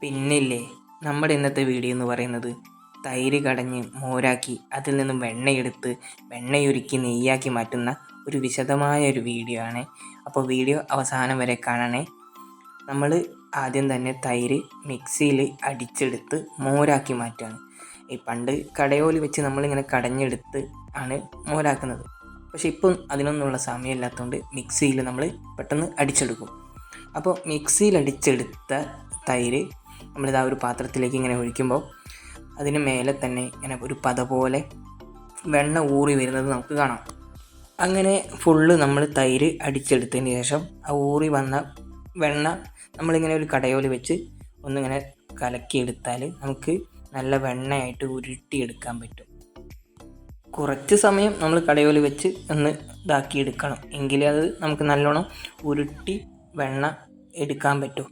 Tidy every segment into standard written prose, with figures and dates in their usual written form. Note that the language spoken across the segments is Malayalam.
പിന്നില്ലേ, നമ്മുടെ ഇന്നത്തെ വീഡിയോ എന്ന് പറയുന്നത് തൈര് കടഞ്ഞ് മോരാക്കി അതിൽ നിന്നും വെണ്ണയെടുത്ത് വെണ്ണയൊരുക്കി നെയ്യാക്കി മാറ്റുന്ന ഒരു വിശദമായ ഒരു വീഡിയോ ആണ്. അപ്പോൾ വീഡിയോ അവസാനം വരെ കാണണേ. നമ്മൾ ആദ്യം തന്നെ തൈര് മിക്സിയിൽ അടിച്ചെടുത്ത് മോരാക്കി മാറ്റുകയാണ്. ഈ പണ്ട് കടയോലി വെച്ച് നമ്മളിങ്ങനെ കടഞ്ഞെടുത്ത് ആണ് മോരാക്കുന്നത്. പക്ഷെ ഇപ്പം അതിനൊന്നുള്ള സമയമില്ലാത്തതുകൊണ്ട് മിക്സിയിൽ നമ്മൾ പെട്ടെന്ന് അടിച്ചെടുക്കും. അപ്പോൾ മിക്സിയിൽ അടിച്ചെടുത്ത തൈര് നമ്മളിതാ ഒരു പാത്രത്തിലേക്ക് ഇങ്ങനെ ഒഴിക്കുമ്പോൾ അതിന് മേലെ തന്നെ ഇങ്ങനെ ഒരു പത പോലെ വെണ്ണ ഊറി വരുന്നത് നമുക്ക് കാണാം. അങ്ങനെ ഫുള്ള് നമ്മൾ തൈര് അടിച്ചെടുത്തതിന് ശേഷം ആ ഊറി വന്ന വെണ്ണ നമ്മളിങ്ങനെ ഒരു കടയോല് വെച്ച് ഒന്നിങ്ങനെ കലക്കിയെടുത്താൽ നമുക്ക് നല്ല വെണ്ണയായിട്ട് ഉരുട്ടിയെടുക്കാൻ പറ്റും. കുറച്ച് സമയം നമ്മൾ കടയോല് വെച്ച് ഒന്ന് ഇതാക്കിയെടുക്കണം, എങ്കിലേ അത് നമുക്ക് നല്ലോണം ഉരുട്ടി വെണ്ണ എടുക്കാൻ പറ്റും.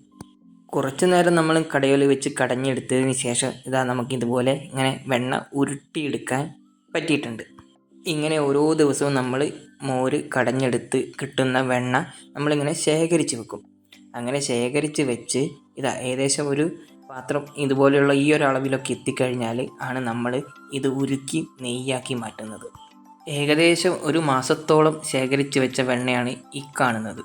കുറച്ച് നേരം നമ്മൾ കടയോല് വെച്ച് കടഞ്ഞെടുത്തതിന് ശേഷം ഇതാ നമുക്കിതുപോലെ ഇങ്ങനെ വെണ്ണ ഉരുട്ടിയെടുക്കാൻ പറ്റിയിട്ടുണ്ട്. ഇങ്ങനെ ഓരോ ദിവസവും നമ്മൾ മോര് കടഞ്ഞെടുത്ത് കിട്ടുന്ന വെണ്ണ നമ്മളിങ്ങനെ ശേഖരിച്ച് വെക്കും. അങ്ങനെ ശേഖരിച്ച് വെച്ച് ഇതാ ഏകദേശം ഒരു പാത്രം ഇതുപോലെയുള്ള ഈ ഒരു അളവിലൊക്കെ എത്തിക്കഴിഞ്ഞാൽ ആണ് നമ്മൾ ഇത് ഉരുക്കി നെയ്യാക്കി മാറ്റുന്നത്. ഏകദേശം ഒരു മാസത്തോളം ശേഖരിച്ച് വെച്ച വെണ്ണയാണ് ഈ കാണുന്നത്.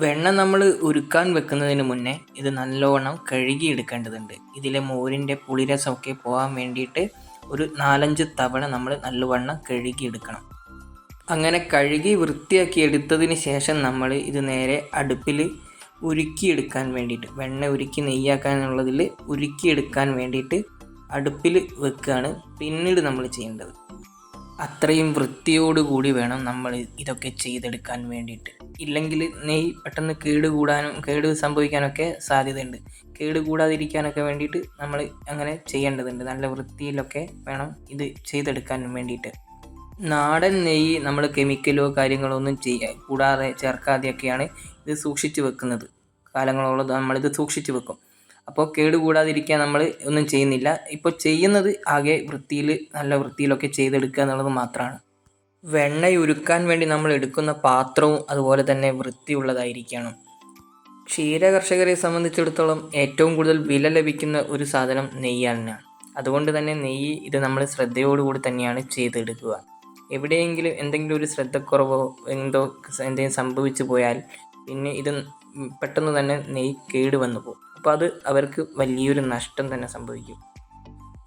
വെണ്ണ നമ്മൾ ഉരുക്കാൻ വെക്കുന്നതിന് മുന്നേ ഇത് നല്ലോണം കഴുകിയെടുക്കേണ്ടതുണ്ട്. ഇതിലെ മോരിൻ്റെ പുളിരസമൊക്കെ പോകാൻ വേണ്ടിയിട്ട് ഒരു 4-5 തവണ നമ്മൾ നല്ലവണ്ണം കഴുകിയെടുക്കണം. അങ്ങനെ കഴുകി വൃത്തിയാക്കി എടുത്തതിന് ശേഷം നമ്മൾ ഇത് നേരെ അടുപ്പിൽ ഉരുക്കിയെടുക്കാൻ വേണ്ടിയിട്ട്, വെണ്ണ ഉരുക്കി നെയ്യാക്കാനുള്ളതിൽ ഉരുക്കിയെടുക്കാൻ വേണ്ടിയിട്ട് അടുപ്പിൽ വെക്കുകയാണ് പിന്നീട് നമ്മൾ ചെയ്യേണ്ടത്. അത്രയും വൃത്തിയോടുകൂടി വേണം നമ്മൾ ഇതൊക്കെ ചെയ്തെടുക്കാൻ വേണ്ടിയിട്ട്. ഇല്ലെങ്കിൽ നെയ്യ് പെട്ടെന്ന് കേട് സംഭവിക്കാനൊക്കെ സാധ്യതയുണ്ട്. കേട് കൂടാതിരിക്കാനൊക്കെ വേണ്ടിയിട്ട് നമ്മൾ അങ്ങനെ ചെയ്യേണ്ടതുണ്ട്. നല്ല വൃത്തിയിലൊക്കെ വേണം ഇത് ചെയ്തെടുക്കാൻ വേണ്ടിയിട്ട്. നാടൻ നെയ്യ് നമ്മൾ കെമിക്കലോ കാര്യങ്ങളോ ഒന്നും കൂടാതെ ചേർക്കാതെയൊക്കെയാണ് ഇത് സൂക്ഷിച്ച് വെക്കുന്നത്. കാലങ്ങളോളം നമ്മളിത് സൂക്ഷിച്ച് വെക്കും. അപ്പോൾ കേട് കൂടാതിരിക്കാൻ നമ്മൾ ഒന്നും ചെയ്യുന്നില്ല. ഇപ്പോൾ ചെയ്യുന്നത് ആകെ നല്ല വൃത്തിയിലൊക്കെ ചെയ്തെടുക്കുക എന്നുള്ളത് മാത്രമാണ്. വെണ്ണയുരുക്കാൻ വേണ്ടി നമ്മൾ എടുക്കുന്ന പാത്രവും അതുപോലെ തന്നെ വൃത്തിയുള്ളതായിരിക്കണം. ക്ഷീര കർഷകരെ സംബന്ധിച്ചിടത്തോളം ഏറ്റവും കൂടുതൽ വില ലഭിക്കുന്ന ഒരു സാധനം നെയ്യാണ്. അതുകൊണ്ട് തന്നെ നെയ്യ് ഇത് നമ്മൾ ശ്രദ്ധയോടുകൂടി തന്നെയാണ് ചെയ്തെടുക്കുക. എവിടെയെങ്കിലും എന്തെങ്കിലും ഒരു ശ്രദ്ധക്കുറവോ എന്തെങ്കിലും സംഭവിച്ചു പോയാൽ പിന്നെ ഇത് പെട്ടെന്ന് തന്നെ നെയ്യ് കേട് വന്നു പോകും. അപ്പോൾ അത് അവർക്ക് വലിയൊരു നഷ്ടം തന്നെ സംഭവിക്കും.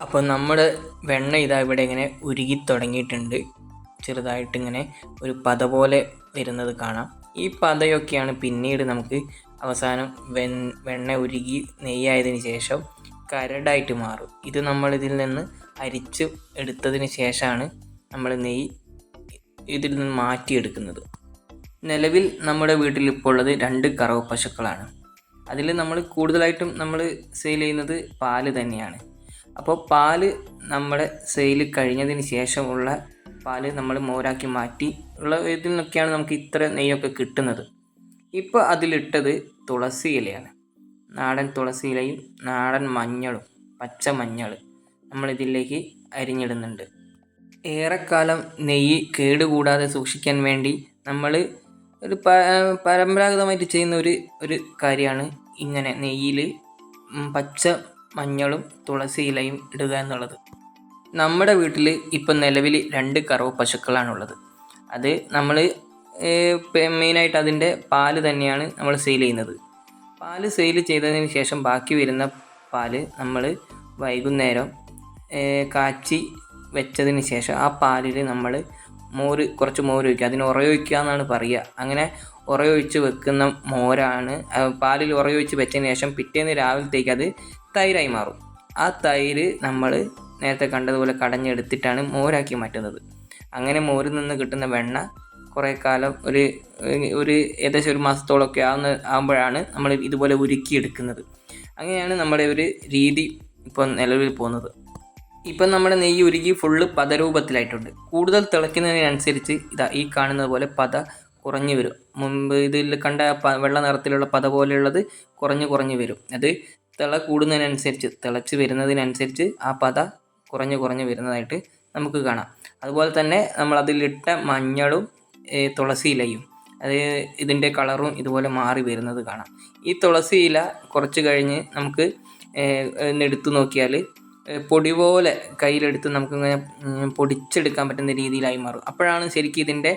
അപ്പോൾ നമ്മുടെ വെണ്ണ ഇതാ ഇവിടെ ഇങ്ങനെ ഉരുകി തുടങ്ങിയിട്ടുണ്ട്. ചെറുതായിട്ടിങ്ങനെ ഒരു പത പോലെ വരുന്നത് കാണാം. ഈ പതയൊക്കെയാണ് പിന്നീട് നമുക്ക് അവസാനം വെണ്ണ ഉരുകി നെയ്യായതിന് ശേഷം കരടായിട്ട് മാറും. ഇത് നമ്മളിതിൽ നിന്ന് അരിച്ച് എടുത്തതിന് ശേഷമാണ് നമ്മൾ നെയ്യ് ഇതിൽ നിന്ന് മാറ്റിയെടുക്കുന്നത്. നിലവിൽ നമ്മുടെ വീട്ടിൽ ഇപ്പോൾ ഉള്ളത് 2 കറവ പശുക്കളാണ്. അതിൽ നമ്മൾ കൂടുതലായിട്ടും നമ്മൾ സെയിൽ ചെയ്യുന്നത് പാല് തന്നെയാണ്. അപ്പോൾ പാല് നമ്മുടെ സെയിൽ കഴിഞ്ഞതിന് ശേഷമുള്ള പാല് നമ്മൾ മോരാക്കി മാറ്റി ഉള്ള ഇതിൽ നിന്നൊക്കെയാണ് നമുക്ക് ഇത്ര നെയ്യൊക്കെ കിട്ടുന്നത്. ഇപ്പോൾ അതിലിട്ടത് തുളസി ഇലയാണ്. നാടൻ തുളസി ഇലയും നാടൻ മഞ്ഞളും പച്ച മഞ്ഞൾ നമ്മളിതിലേക്ക് അരിഞ്ഞിടുന്നുണ്ട്. ഏറെക്കാലം നെയ്യ് കേടുകൂടാതെ സൂക്ഷിക്കാൻ വേണ്ടി നമ്മൾ ഒരു പരമ്പരാഗതമായിട്ട് ചെയ്യുന്ന ഒരു കാര്യമാണ് ഇങ്ങനെ നെയ്യിൽ പച്ച മഞ്ഞളും തുളസി ഇലയും ഇടുക എന്നുള്ളത്. നമ്മുടെ വീട്ടിൽ ഇപ്പം നിലവിൽ 2 കറവ പശുക്കളാണുള്ളത്. അത് നമ്മൾ മെയിനായിട്ട് അതിൻ്റെ പാല് തന്നെയാണ് നമ്മൾ സെയിൽ ചെയ്യുന്നത്. പാല് സെയിൽ ചെയ്തതിന് ശേഷം ബാക്കി വരുന്ന പാല് നമ്മൾ വൈകുന്നേരം കാച്ചി വെച്ചതിന് ശേഷം ആ പാലിൽ നമ്മൾ കുറച്ച് മോര് ഒഴിക്കുക. അതിന് ഉറയൊഴിക്കുക എന്നാണ് പറയുക. അങ്ങനെ ഉറയൊഴിച്ച് വെക്കുന്ന മോരാണ്. പാലിൽ ഉറയൊഴിച്ച് വെച്ചതിന് ശേഷം പിറ്റേന്ന് രാവിലത്തേക്ക് അത് തൈരായി മാറും. ആ തൈര് നമ്മൾ നേരത്തെ കണ്ടതുപോലെ കടഞ്ഞെടുത്തിട്ടാണ് മോരാക്കി മാറ്റുന്നത്. അങ്ങനെ മോരിൽ നിന്ന് കിട്ടുന്ന വെണ്ണ കുറേ കാലം ഒരു ഏകദേശം ഒരു മാസത്തോളമൊക്കെ ആകുമ്പോഴാണ് നമ്മൾ ഇതുപോലെ ഉരുക്കിയെടുക്കുന്നത്. അങ്ങനെയാണ് നമ്മുടെ ഒരു രീതി ഇപ്പോൾ നിലവിൽ പോകുന്നത്. ഇപ്പം നമ്മുടെ നെയ്യ് ഉരുകി ഫുള്ള് പദരൂപത്തിലായിട്ടുണ്ട്. കൂടുതൽ തിളയ്ക്കുന്നതിനനുസരിച്ച് ഈ കാണുന്നത് പോലെ പത കുറഞ്ഞു വരും. മുമ്പ് ഇതിൽ കണ്ട വെള്ള നിറത്തിലുള്ള പത പോലെയുള്ളത് കുറഞ്ഞു വരും. അത് തിളച്ച് വരുന്നതിനനുസരിച്ച് ആ പത കുറഞ്ഞു വരുന്നതായിട്ട് നമുക്ക് കാണാം. അതുപോലെ തന്നെ നമ്മൾ അതിലിട്ട മഞ്ഞളും തുളസി ഇലയും അത് ഇതിൻ്റെ കളറും ഇതുപോലെ മാറി വരുന്നത് കാണാം. ഈ തുളസി ഇല കുറച്ച് കഴിഞ്ഞ് നമുക്ക് എടുത്തു നോക്കിയാൽ പൊടി പോലെ കയ്യിലെടുത്ത് നമുക്കിങ്ങനെ പൊടിച്ചെടുക്കാൻ പറ്റുന്ന രീതിയിലായി മാറും. അപ്പോഴാണ് ശരിക്കും ഇതിൻ്റെ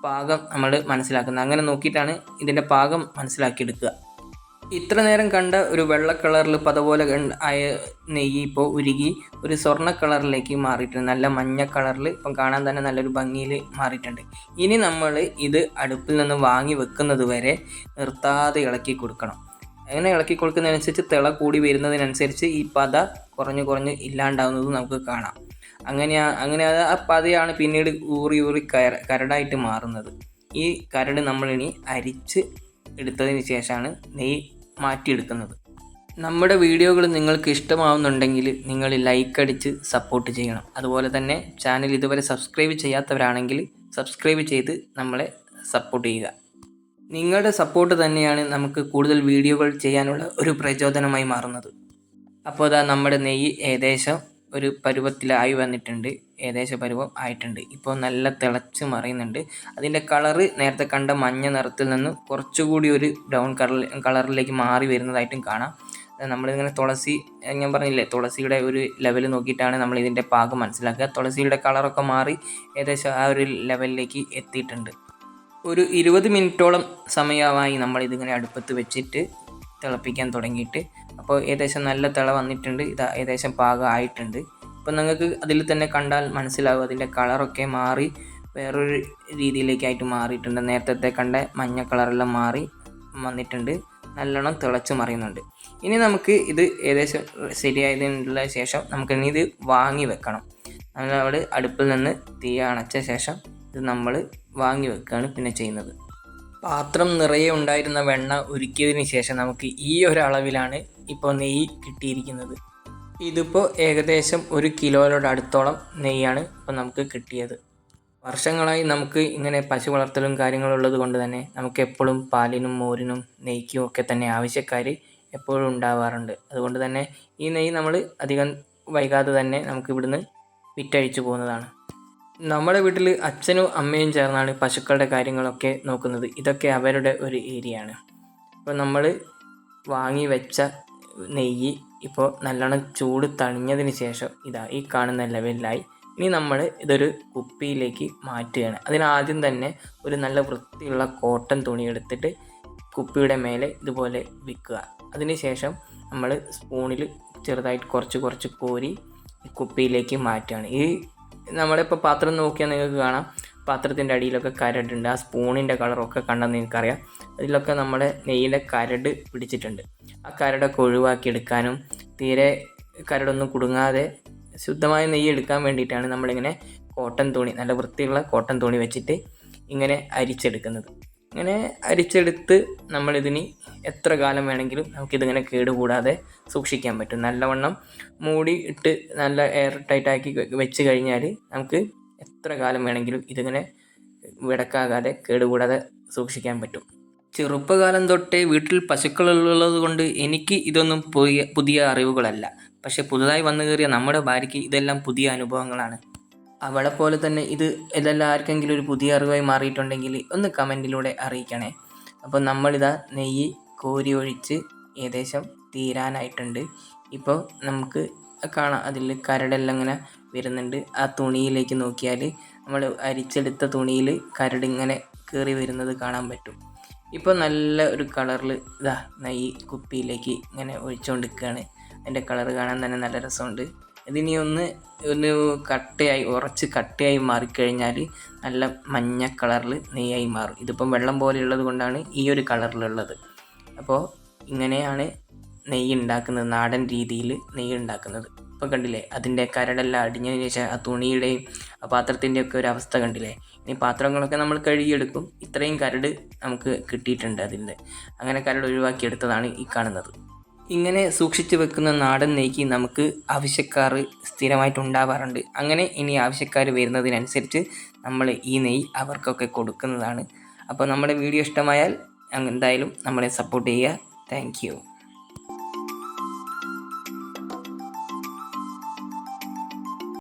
പാകം നമ്മൾ മനസ്സിലാക്കുന്നത്. അങ്ങനെ നോക്കിയിട്ടാണ് ഇതിൻ്റെ പാകം മനസ്സിലാക്കിയെടുക്കുക. ഇത്ര നേരം കണ്ട ഒരു വെള്ള കളറിൽ പതപോലെ ആയ നെയ്യ് ഇപ്പോൾ ഉരുകി ഒരു സ്വർണ്ണ കളറിലേക്ക് മാറിയിട്ടുണ്ട്. നല്ല മഞ്ഞ കളറിൽ ഇപ്പം കാണാൻ തന്നെ നല്ലൊരു ഭംഗിയിൽ മാറിയിട്ടുണ്ട്. ഇനി നമ്മൾ ഇത് അടുപ്പിൽ നിന്ന് വാങ്ങി വെക്കുന്നത് വരെ നിർത്താതെ ഇളക്കി കൊടുക്കണം. അങ്ങനെ ഇളക്കി കൊടുക്കുന്നതിനനുസരിച്ച് തിള കൂടി വരുന്നതിനനുസരിച്ച് ഈ പത കുറഞ്ഞ് ഇല്ലാണ്ടാവുന്നത് നമുക്ക് കാണാം. അങ്ങനെ ആ പതയാണ് പിന്നീട് ഊറി കരടായിട്ട് മാറുന്നത്. ഈ കരട് നമ്മളിനി അരിച്ച് എടുത്തതിന് ശേഷമാണ് നെയ്യ് മാറ്റിയെടുക്കുന്നത്. നമ്മുടെ വീഡിയോകൾ നിങ്ങൾക്ക് ഇഷ്ടമാവുന്നുണ്ടെങ്കിൽ നിങ്ങൾ ലൈക്ക് അടിച്ച് സപ്പോർട്ട് ചെയ്യണം. അതുപോലെ തന്നെ ചാനൽ ഇതുവരെ സബ്സ്ക്രൈബ് ചെയ്യാത്തവരാണെങ്കിൽ സബ്സ്ക്രൈബ് ചെയ്ത് നമ്മളെ സപ്പോർട്ട് ചെയ്യുക. നിങ്ങളുടെ സപ്പോർട്ട് തന്നെയാണ് നമുക്ക് കൂടുതൽ വീഡിയോകൾ ചെയ്യാനുള്ള ഒരു പ്രചോദനമായി മാറുന്നത്. അപ്പോൾ നമ്മുടെ നെയ്യ് ഏകദേശം ഒരു പരുവത്തിലായി വന്നിട്ടുണ്ട്. ഏകദേശ പരുവം ആയിട്ടുണ്ട്. ഇപ്പോൾ നല്ല തിളച്ച് മറിയുന്നുണ്ട്. അതിൻ്റെ കളറ് നേരത്തെ കണ്ട മഞ്ഞ നിറത്തിൽ നിന്ന് കുറച്ചുകൂടി ഒരു ബ്രൗൺ കളറിലേക്ക് മാറി വരുന്നതായിട്ടും കാണാം. നമ്മളിങ്ങനെ ഞാൻ പറഞ്ഞില്ലേ, തുളസിയുടെ ഒരു ലെവൽ നോക്കിയിട്ടാണ് നമ്മൾ ഇതിൻ്റെ പാകം മനസ്സിലാക്കുക. തുളസിയുടെ കളറൊക്കെ മാറി ഏകദേശം ആ ഒരു ലെവലിലേക്ക് എത്തിയിട്ടുണ്ട്. ഒരു 20 മിനിറ്റോളം സമയമായി നമ്മളിതിങ്ങനെ അടുപ്പത്ത് വെച്ചിട്ട് തിളപ്പിക്കാൻ തുടങ്ങിയിട്ട്. അപ്പോൾ ഏകദേശം നല്ല തിള വന്നിട്ടുണ്ട്. ഇതാ ഏകദേശം പാകം ആയിട്ടുണ്ട്. അപ്പോൾ നിങ്ങൾക്ക് അതിൽ തന്നെ കണ്ടാൽ മനസ്സിലാവും അതിൻ്റെ കളറൊക്കെ മാറി വേറൊരു രീതിയിലേക്കായിട്ട് മാറിയിട്ടുണ്ട്. നേരത്തെ കണ്ട മഞ്ഞ കളറെല്ലാം മാറി വന്നിട്ടുണ്ട്. നല്ലോണം തിളച്ച് മറിയുന്നുണ്ട്. ഇനി നമുക്ക് ഇത് ഏകദേശം ശരിയായതിനുള്ള ശേഷം നമുക്കിനി ഇത് വാങ്ങി വെക്കണം. നമ്മൾ അടുപ്പിൽ നിന്ന് തീ അണച്ച ശേഷം ഇത് നമ്മൾ വാങ്ങി വെക്കുകയാണ് പിന്നെ ചെയ്യുന്നത്. പാത്രം നിറയെ ഉണ്ടായിരുന്ന വെണ്ണ ഉരുക്കിയതിന് ശേഷം നമുക്ക് ഈ ഒരു അളവിലാണ് ഇപ്പോൾ നെയ്യ് കിട്ടിയിരിക്കുന്നത്. ഇതിപ്പോൾ ഏകദേശം 1 കിലോയുടെ അടുത്തോളം നെയ്യാണ് ഇപ്പോൾ നമുക്ക് കിട്ടിയത്. വർഷങ്ങളായി നമുക്ക് ഇങ്ങനെ പശു വളർത്തലും കാര്യങ്ങളുള്ളത് കൊണ്ട് തന്നെ നമുക്ക് എപ്പോഴും പാലിനും മോരിനും നെയ്ക്കും ഒക്കെ തന്നെ ആവശ്യക്കാർ എപ്പോഴും ഉണ്ടാവാറുണ്ട്. അതുകൊണ്ട് തന്നെ ഈ നെയ്യ് നമ്മൾ അധികം വൈകാതെ തന്നെ നമുക്ക് ഇവിടുന്ന് വിറ്റഴിച്ചു പോകുന്നതാണ്. നമ്മുടെ വീട്ടിൽ അച്ഛനും അമ്മയും ചേർന്നാണ് പശുക്കളുടെ കാര്യങ്ങളൊക്കെ നോക്കുന്നത്. ഇതൊക്കെ അവരുടെ ഒരു ഏരിയ ആണ്. അപ്പോൾ നമ്മൾ വാങ്ങി വെച്ച നെയ്യ് ഇപ്പോൾ നല്ലോണം ചൂട് തണിഞ്ഞതിന് ശേഷം ഈ കാണുന്ന ലെവലിലായി. ഇനി നമ്മൾ ഇതൊരു കുപ്പിയിലേക്ക് മാറ്റുകയാണ്. അതിനാദ്യം തന്നെ ഒരു നല്ല വൃത്തിയുള്ള കോട്ടൺ തുണി എടുത്തിട്ട് കുപ്പിയുടെ മേലെ ഇതുപോലെ വെക്കുക. അതിനുശേഷം നമ്മൾ സ്പൂണിൽ ചെറുതായിട്ട് കുറച്ച് കോരി കുപ്പിയിലേക്ക് മാറ്റുകയാണ്. നമ്മളിപ്പോൾ പാത്രം നോക്കിയാൽ നിങ്ങൾക്ക് കാണാം പാത്രത്തിൻ്റെ അടിയിലൊക്കെ കരടുണ്ട്. ആ സ്പൂണിൻ്റെ കളറൊക്കെ കണ്ടാൽ നിങ്ങൾക്കറിയാം അതിലൊക്കെ നമ്മുടെ നെയ്യിലെ കരട് പിടിച്ചിട്ടുണ്ട്. ആ കരടൊക്കെ ഒഴിവാക്കിയെടുക്കാനും തീരെ കരടൊന്നും കുടുങ്ങാതെ ശുദ്ധമായ നെയ്യ് എടുക്കാൻ വേണ്ടിയിട്ടാണ് നമ്മളിങ്ങനെ കോട്ടൺ തുണി, നല്ല വൃത്തിയുള്ള കോട്ടൺ തുണി വെച്ചിട്ട് ഇങ്ങനെ അരിച്ചെടുക്കുന്നത്. ഇങ്ങനെ അരിച്ചെടുത്ത് നമ്മളിതിന് എത്ര കാലം വേണമെങ്കിലും നമുക്കിതിങ്ങനെ കേടുകൂടാതെ സൂക്ഷിക്കാൻ പറ്റും. നല്ലവണ്ണം മൂടി ഇട്ട് നല്ല എയർ ടൈറ്റാക്കി വെച്ച് കഴിഞ്ഞാൽ നമുക്ക് എത്ര കാലം വേണമെങ്കിലും ഇതിങ്ങനെ വിടക്കാകാതെ കേടുകൂടാതെ സൂക്ഷിക്കാൻ പറ്റും. ചെറുപ്പകാലം തൊട്ടേ വീട്ടിൽ പശുക്കളുള്ളത് കൊണ്ട് എനിക്ക് ഇതൊന്നും പുതിയ അറിവുകളല്ല. പക്ഷെ പുതുതായി വന്നു കയറിയ നമ്മുടെ ഭാര്യയ്ക്ക് ഇതെല്ലാം പുതിയ അനുഭവങ്ങളാണ്. അവളെ പോലെ തന്നെ ഇതെല്ലാം ആർക്കെങ്കിലും ഒരു പുതിയ അറിവായി മാറിയിട്ടുണ്ടെങ്കിൽ ഒന്ന് കമൻറ്റിലൂടെ അറിയിക്കണേ. അപ്പോൾ നമ്മളിതാ നെയ്യ് കോരി ഒഴിച്ച് ഏകദേശം തീരാനായിട്ടുണ്ട്. ഇപ്പോൾ നമുക്ക് കാണാം അതിൽ കരടെല്ലാം ഇങ്ങനെ വരുന്നുണ്ട്. ആ തുണിയിലേക്ക് നോക്കിയാൽ നമ്മൾ അരിച്ചെടുത്ത തുണിയിൽ കരടിങ്ങനെ കയറി വരുന്നത് കാണാൻ പറ്റും. ഇപ്പോൾ നല്ല ഒരു കളറിൽ നെയ്യ് കുപ്പിയിലേക്ക് ഇങ്ങനെ ഒഴിച്ചുകൊണ്ടിരിക്കുകയാണ്. അതിൻ്റെ കളറ് കാണാൻ തന്നെ നല്ല രസമുണ്ട്. ഇതിനി ഒന്ന് ഉറച്ച് കട്ടയായി മാറിക്കഴിഞ്ഞാൽ നല്ല മഞ്ഞ കളറിൽ നെയ്യായി മാറും. ഇതിപ്പം വെള്ളം പോലെ ഉള്ളത് കൊണ്ടാണ് ഈ ഒരു കളറിലുള്ളത്. അപ്പോൾ ഇങ്ങനെയാണ് നെയ്യ് ഉണ്ടാക്കുന്നത്, നാടൻ രീതിയിൽ നെയ്യ് ഉണ്ടാക്കുന്നത്. ഇപ്പോൾ കണ്ടില്ലേ അതിൻ്റെ കരടെല്ലാം അടിഞ്ഞതിന് ശേഷം ആ തുണിയുടെയും ആ പാത്രത്തിൻ്റെയൊക്കെ ഒരു അവസ്ഥ കണ്ടില്ലേ. ഇനി പാത്രങ്ങളൊക്കെ നമ്മൾ കഴുകിയെടുക്കും. ഇത്രയും കരട് നമുക്ക് കിട്ടിയിട്ടുണ്ട് അതിൻ്റെ. അങ്ങനെ കരട് ഒഴിവാക്കിയെടുത്തതാണ് ഈ കാണുന്നത്. ഇങ്ങനെ സൂക്ഷിച്ച് വെക്കുന്ന നാടൻ നെയ്ക്ക് നമുക്ക് ആവശ്യക്കാർ സ്ഥിരമായിട്ടുണ്ടാവാറുണ്ട്. അങ്ങനെ ഇനി ആവശ്യക്കാർ വരുന്നതിനനുസരിച്ച് നമ്മൾ ഈ നെയ്യ് അവർക്കൊക്കെ കൊടുക്കുന്നതാണ്. അപ്പോൾ നമ്മുടെ വീഡിയോ ഇഷ്ടമായാൽ എന്തായാലും നമ്മളെ സപ്പോർട്ട് ചെയ്യുക. Thank you.